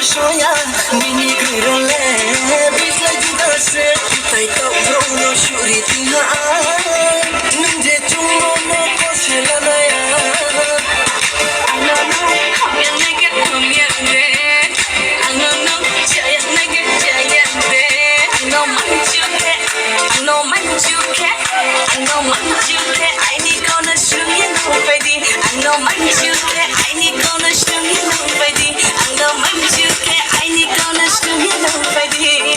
shoya mini girle bisla juda se tai to bro no shuri tinha ninje chumbo no kosela na ya ana no ya nage kumyande ana no chaya nage chayande no manchuke no manchuke no manchuke I need gonna shoot you no baby no manchuke I need gonna shoot you no baby no manchuke I need gonna shoot you no baby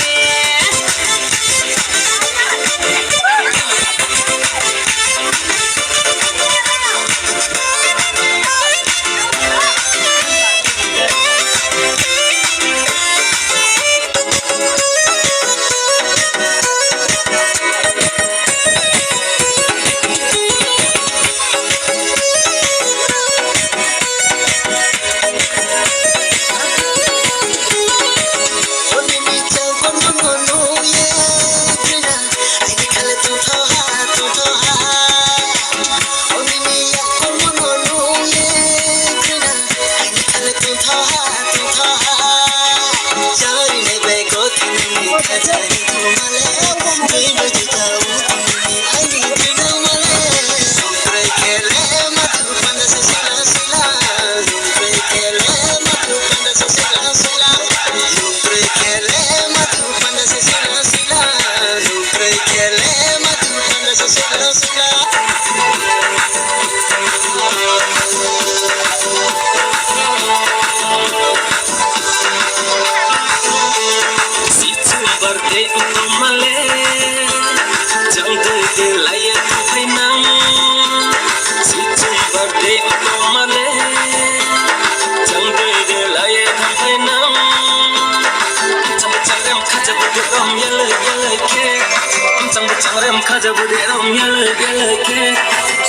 Kaja bude rom yale yale ke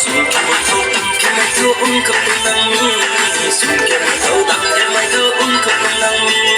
sunke bo tam ke mai to un ko nang sunke bo tam ke mai to un ko nang